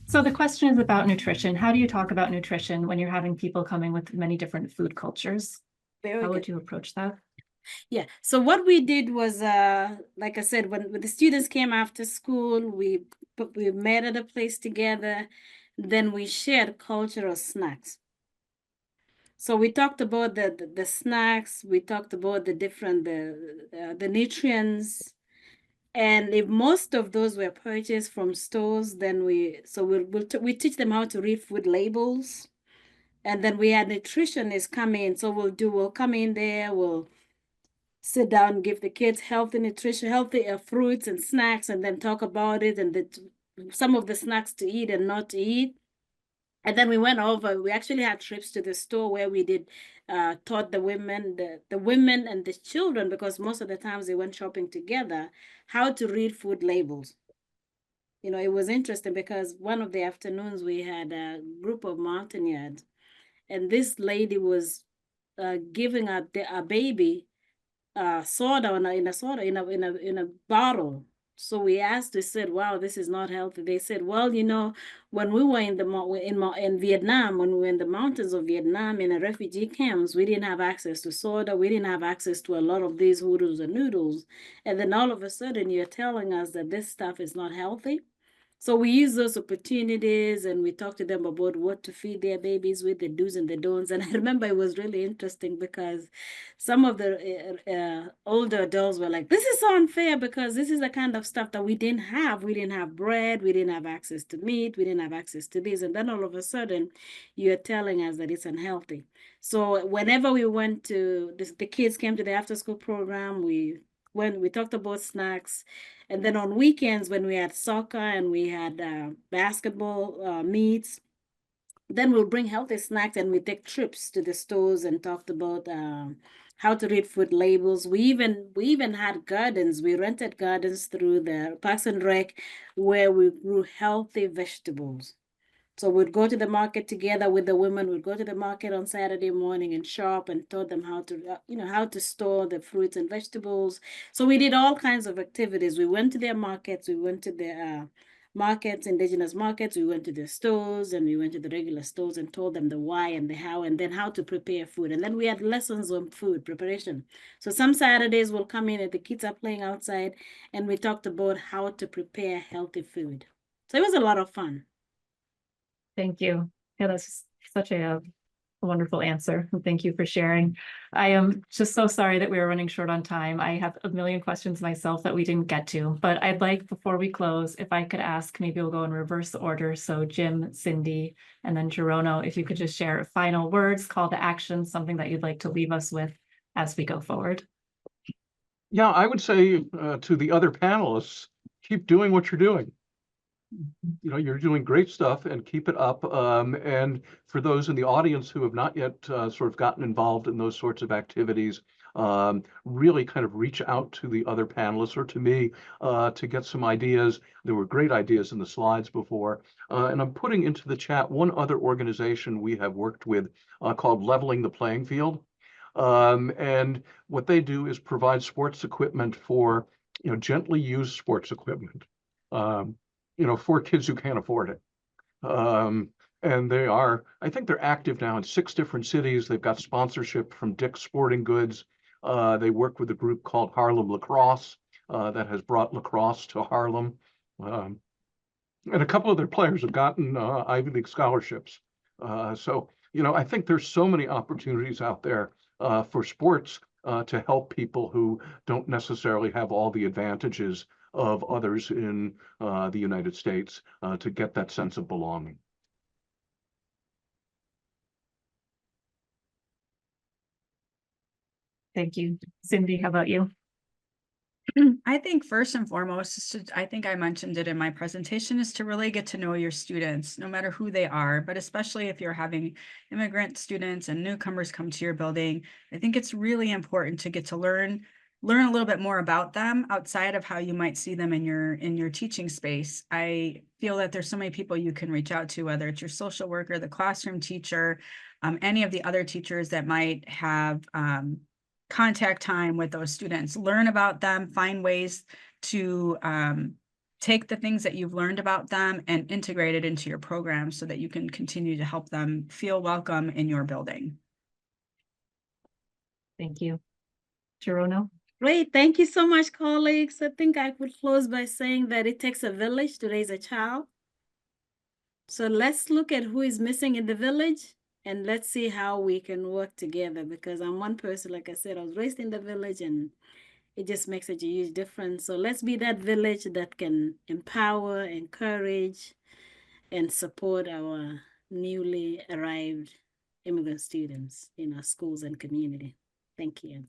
So the question is about nutrition. How do you talk about nutrition when you're having people coming with many different food cultures? Very How good. would you approach that? Yeah. So what we did was, like I said, when the students came after school, we met at a place together. Then we shared cultural snacks. So we talked about the snacks. We talked about the different the nutrients. And if most of those were purchased from stores, then we teach them how to read food labels. And then we had nutritionists come in. So we'll come in there, we'll sit down, give the kids healthy nutrition, healthy fruits and snacks, and then talk about it and some of the snacks to eat and not to eat. And then we actually had trips to the store where we did taught the women and the children, because most of the times they went shopping together, how to read food labels. It was interesting because one of the afternoons we had a group of mountaineers, and this lady was giving a baby soda in a bottle. So we asked, they said, wow, this is not healthy. They said, well, when we were in Vietnam, when we were in the mountains of Vietnam in the refugee camps, we didn't have access to soda. We didn't have access to a lot of these hoodoo's and noodles. And then all of a sudden you're telling us that this stuff is not healthy. So we use those opportunities and we talk to them about what to feed their babies with, the do's and the don'ts. And I remember it was really interesting because some of the older adults were like, this is so unfair because this is the kind of stuff that we didn't have. We didn't have bread. We didn't have access to meat. We didn't have access to this. And then all of a sudden, you're telling us that it's unhealthy. So whenever we went to, the kids came to the after school program, when we talked about snacks. And then on weekends, when we had soccer and we had basketball meets, then we'll bring healthy snacks and we take trips to the stores and talked about how to read food labels. We even had gardens. We rented gardens through the Parks and Rec where we grew healthy vegetables. So we'd go to the market together with the women. We'd go to the market on Saturday morning and shop and taught them how to store the fruits and vegetables. So we did all kinds of activities. We went to their markets. We went to the markets, indigenous markets. We went to the stores and we went to the regular stores and told them the why and the how and then how to prepare food. And then we had lessons on food preparation. So some Saturdays we'll come in and the kids are playing outside and we talked about how to prepare healthy food. So it was a lot of fun. Thank you. Yeah, that's such a wonderful answer. Thank you for sharing. I am just so sorry that we are running short on time. I have a million questions myself that we didn't get to, but I'd like, before we close, if I could ask, maybe we'll go in reverse order. So Jim, Cindie, and then Jerono, if you could just share final words, call to action, something that you'd like to leave us with as we go forward. Yeah, I would say to the other panelists, keep doing what you're doing. You're doing great stuff and keep it up. And for those in the audience who have not yet sort of gotten involved in those sorts of activities, really kind of reach out to the other panelists or to me to get some ideas. There were great ideas in the slides before. And I'm putting into the chat one other organization we have worked with called Leveling the Playing Field. And what they do is provide sports equipment for, gently used sports equipment. For kids who can't afford it. And I think they're active now in 6 different cities. They've got sponsorship from Dick's Sporting Goods. They work with a group called Harlem Lacrosse that has brought lacrosse to Harlem. And a couple of their players have gotten Ivy League scholarships. So, I think there's so many opportunities out there for sports to help people who don't necessarily have all the advantages of others in the United States to get that sense of belonging. Thank you. Cindie, how about you? I think first and foremost, I think I mentioned it in my presentation, is to really get to know your students, no matter who they are, but especially if you're having immigrant students and newcomers come to your building. I think it's really important to get to learn a little bit more about them outside of how you might see them in your teaching space. I feel that there's so many people you can reach out to, whether it's your social worker, the classroom teacher, any of the other teachers that might have contact time with those students, learn about them, find ways to take the things that you've learned about them and integrate it into your program so that you can continue to help them feel welcome in your building. Thank you. Jerono? Great. Thank you so much, colleagues. I think I would close by saying that it takes a village to raise a child. So let's look at who is missing in the village and let's see how we can work together, because I'm one person, like I said, I was raised in the village and it just makes such a huge difference. So let's be that village that can empower, encourage, and support our newly arrived immigrant students in our schools and community. Thank you.